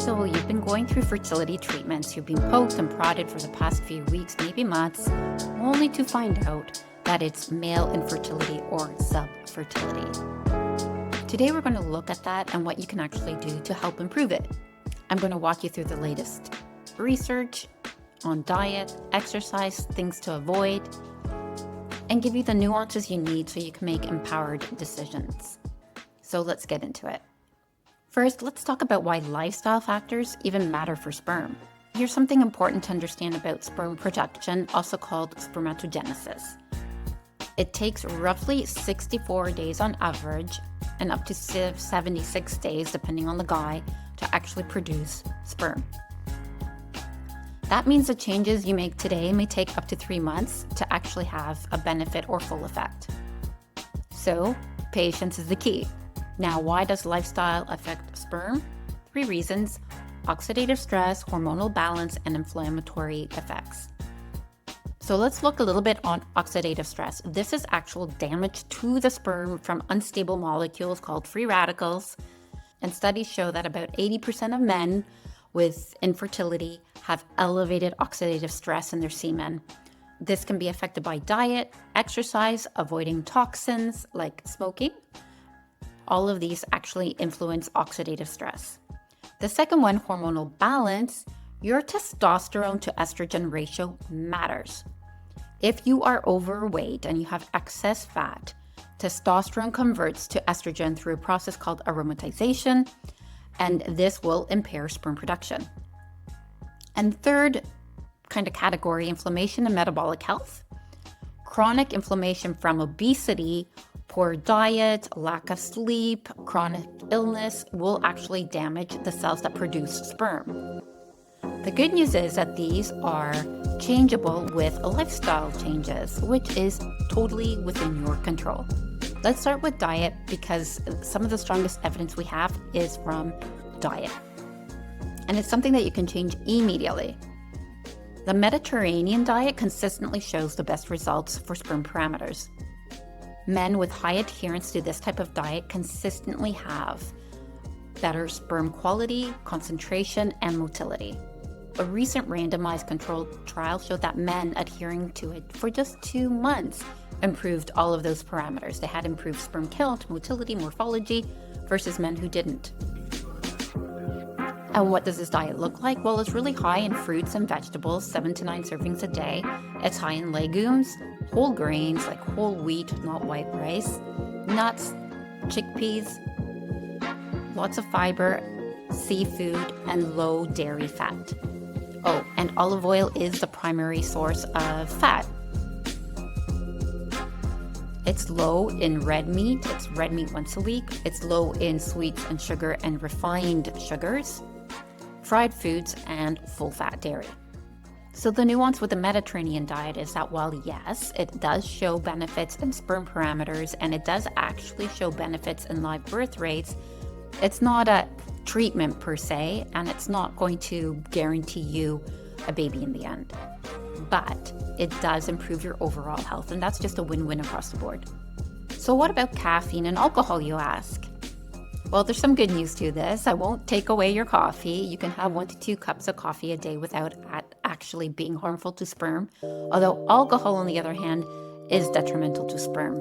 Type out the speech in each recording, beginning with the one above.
So you've been going through fertility treatments, you've been poked and prodded for the past few weeks, maybe months, only to find out that it's male infertility or sub-fertility. Today we're going to look at that and what you can actually do to help improve it. I'm going to walk you through the latest research on diet, exercise, things to avoid, and give you the nuances you need so you can make empowered decisions. So let's get into it. First, let's talk about why lifestyle factors even matter for sperm. Here's something important to understand about sperm production, also called spermatogenesis. It takes roughly 64 days on average and up to 76 days, depending on the guy, to actually produce sperm. That means the changes you make today may take up to 3 months to actually have a benefit or full effect. So, patience is the key. Now, why does lifestyle affect sperm? 3 reasons: oxidative stress, hormonal balance, and inflammatory effects. So let's look a little bit on oxidative stress. This is actual damage to the sperm from unstable molecules called free radicals. And studies show that about 80% of men with infertility have elevated oxidative stress in their semen. This can be affected by diet, exercise, avoiding toxins like smoking. All of these actually influence oxidative stress. The second one, hormonal balance. Your testosterone to estrogen ratio matters. If you are overweight and you have excess fat, testosterone converts to estrogen through a process called aromatization, and this will impair sperm production. And third kind of category, inflammation and metabolic health. Chronic inflammation from obesity, poor diet, lack of sleep, chronic illness will actually damage the cells that produce sperm. The good news is that these are changeable with lifestyle changes, which is totally within your control. Let's start with diet because some of the strongest evidence we have is from diet. And it's something that you can change immediately. The Mediterranean diet consistently shows the best results for sperm parameters. Men with high adherence to this type of diet consistently have better sperm quality, concentration, and motility. A recent randomized controlled trial showed that men adhering to it for just 2 months improved all of those parameters. They had improved sperm count, motility, morphology versus men who didn't. And what does this diet look like? Well, it's really high in fruits and vegetables, 7 to 9 servings a day. It's high in legumes, whole grains like whole wheat, not white rice, nuts, chickpeas, lots of fiber, seafood, and low dairy fat. Oh, and olive oil is the primary source of fat. It's low in red meat. It's red meat once a week. It's low in sweets and sugar and refined sugars, fried foods, and full-fat dairy. So the nuance with the Mediterranean diet is that while yes, it does show benefits in sperm parameters and it does actually show benefits in live birth rates, it's not a treatment per se, and it's not going to guarantee you a baby in the end. But it does improve your overall health, and that's just a win-win across the board. So what about caffeine and alcohol, you ask? Well, there's some good news to this. I won't take away your coffee. You can have 1 to 2 cups of coffee a day without actually being harmful to sperm. Although alcohol, on the other hand, is detrimental to sperm.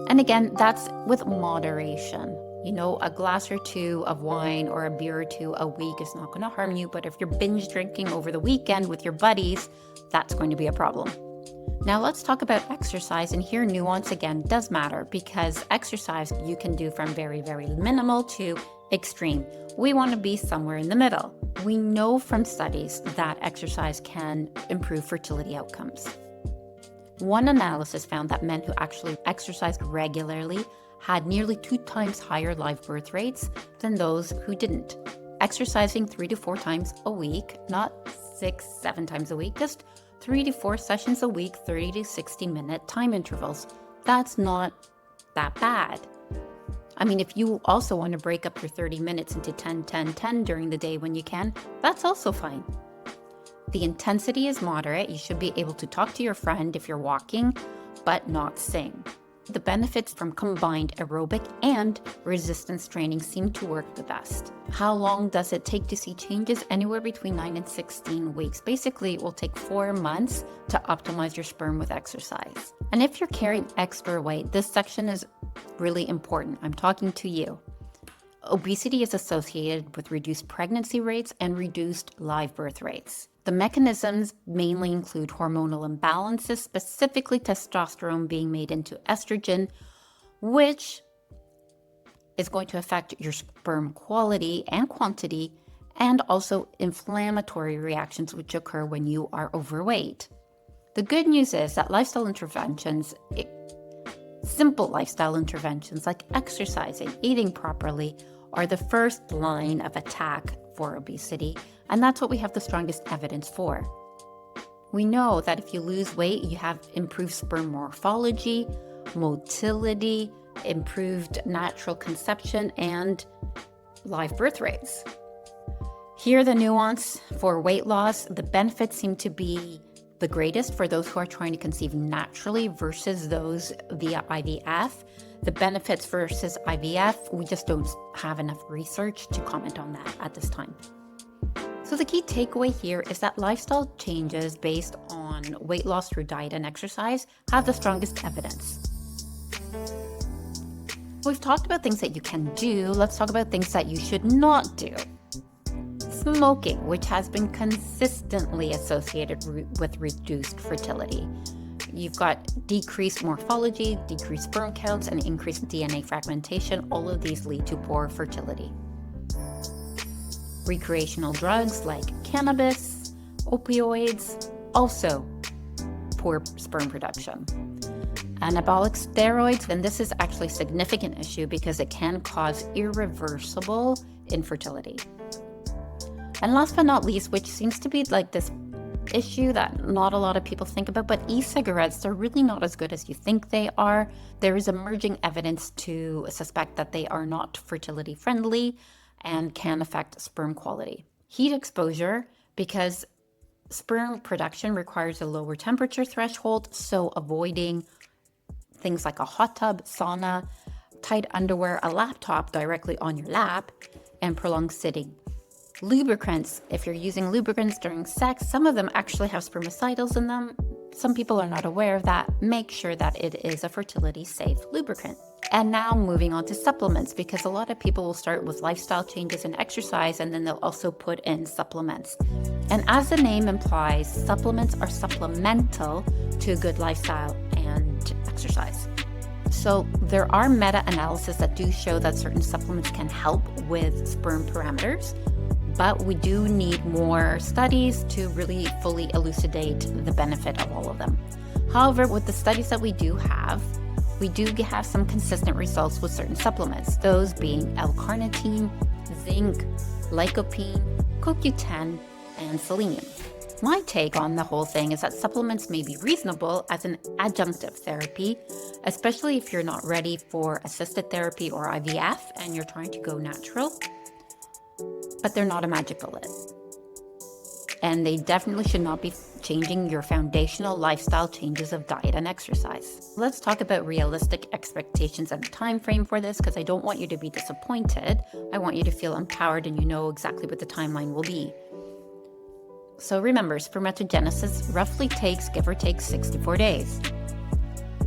And again, that's with moderation. You know, a glass or 2 of wine or a beer or 2 a week is not going to harm you. But if you're binge drinking over the weekend with your buddies, that's going to be a problem. Now let's talk about exercise, and here nuance again does matter because exercise you can do from very, very minimal to extreme. We want to be somewhere in the middle. We know from studies that exercise can improve fertility outcomes. One analysis found that men who actually exercised regularly had nearly 2 times higher live birth rates than those who didn't. Exercising 3 to 4 times a week, not 6, 7 times a week, just 3 to 4 sessions a week, 30 to 60 minute time intervals. That's not that bad. I mean, if you also want to break up your 30 minutes into 10, 10, 10 during the day when you can, that's also fine. The intensity is moderate. You should be able to talk to your friend if you're walking, but not sing. The benefits from combined aerobic and resistance training seem to work the best. How long does it take to see changes? Anywhere between 9 and 16 weeks. Basically, it will take 4 months to optimize your sperm with exercise. And if you're carrying extra weight, this section is really important. I'm talking to you. Obesity is associated with reduced pregnancy rates and reduced live birth rates. The mechanisms mainly include hormonal imbalances, specifically testosterone being made into estrogen, which is going to affect your sperm quality and quantity, and also inflammatory reactions which occur when you are overweight. The good news is that lifestyle interventions, simple lifestyle interventions like exercising, eating properly, are the first line of attack for obesity, and that's what we have the strongest evidence for. We know that if you lose weight, you have improved sperm morphology, motility, improved natural conception, and live birth rates. Here, the nuance for weight loss, the benefits seem to be the greatest for those who are trying to conceive naturally versus those via IVF. The benefits versus IVF, we just don't have enough research to comment on that at this time. So the key takeaway here is that lifestyle changes based on weight loss through diet and exercise have the strongest evidence. We've talked about things that you can do. Let's talk about things that you should not do. Smoking, which has been consistently associated with reduced fertility. You've got decreased morphology, decreased sperm counts, and increased DNA fragmentation. All of these lead to poor fertility. Recreational drugs like cannabis, opioids, also poor sperm production. Anabolic steroids, and this is actually a significant issue because it can cause irreversible infertility. And last but not least, which seems to be like this issue that not a lot of people think about, but e-cigarettes, they're really not as good as you think they are. There is emerging evidence to suspect that they are not fertility friendly and can affect sperm quality. Heat exposure, because sperm production requires a lower temperature threshold, so avoiding things like a hot tub, sauna, tight underwear, a laptop directly on your lap, and prolonged sitting. Lubricants, if you're using lubricants during sex, some of them actually have spermicidals in them. Some people are not aware of that. Make sure that it is a fertility-safe lubricant. And now moving on to supplements, because a lot of people will start with lifestyle changes and exercise, and then they'll also put in supplements. And as the name implies, supplements are supplemental to a good lifestyle and exercise. So there are meta-analyses that do show that certain supplements can help with sperm parameters, but we do need more studies to really fully elucidate the benefit of all of them. However, with the studies that we do have some consistent results with certain supplements, those being L-carnitine, zinc, lycopene, CoQ10, and selenium. My take on the whole thing is that supplements may be reasonable as an adjunctive therapy, especially if you're not ready for assisted therapy or IVF and you're trying to go natural, but they're not a magic bullet. And they definitely should not be changing your foundational lifestyle changes of diet and exercise. Let's talk about realistic expectations and time frame for this, because I don't want you to be disappointed. I want you to feel empowered and you know exactly what the timeline will be. So remember, spermatogenesis roughly takes, give or take, 64 days.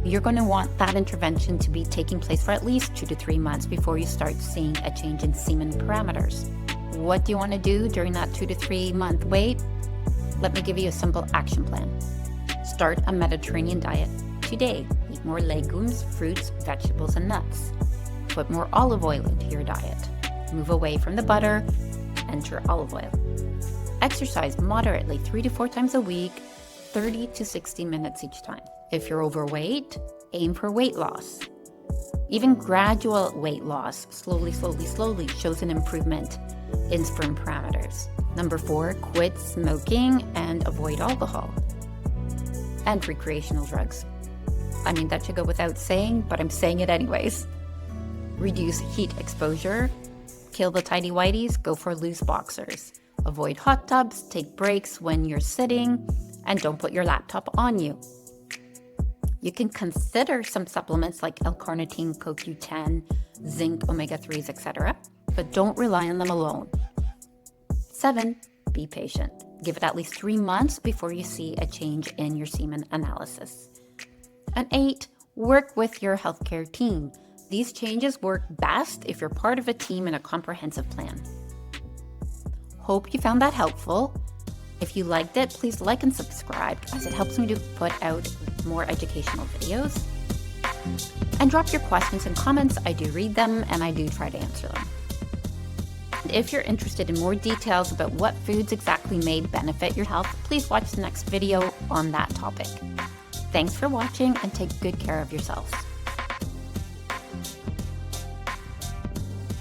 You're going to want that intervention to be taking place for at least 2 to 3 months before you start seeing a change in semen parameters. What do you want to do during that 2 to 3 month wait? Let me give you a simple action plan. Start a Mediterranean diet today. Eat more legumes, fruits, vegetables, and nuts. Put more olive oil into your diet. Move away from the butter. Enter olive oil. Exercise moderately 3 to 4 times a week, 30 to 60 minutes each time. If you're overweight, aim for weight loss. Even gradual weight loss, slowly, shows an improvement in sperm parameters. Number 4, quit smoking and avoid alcohol. And recreational drugs. I mean, that should go without saying, but I'm saying it anyways. Reduce heat exposure. Kill the tidy whities, go for loose boxers. Avoid hot tubs, take breaks when you're sitting, and don't put your laptop on you. You can consider some supplements like L-carnitine, CoQ10, zinc, omega-3s, etc., but don't rely on them alone. 7, be patient. Give it at least 3 months before you see a change in your semen analysis. And 8, work with your healthcare team. These changes work best if you're part of a team and a comprehensive plan. Hope you found that helpful. If you liked it, please like and subscribe as it helps me to put out more educational videos. And drop your questions and comments. I do read them and I do try to answer them. And if you're interested in more details about what foods exactly may benefit your health, please watch the next video on that topic. Thanks for watching and take good care of yourselves.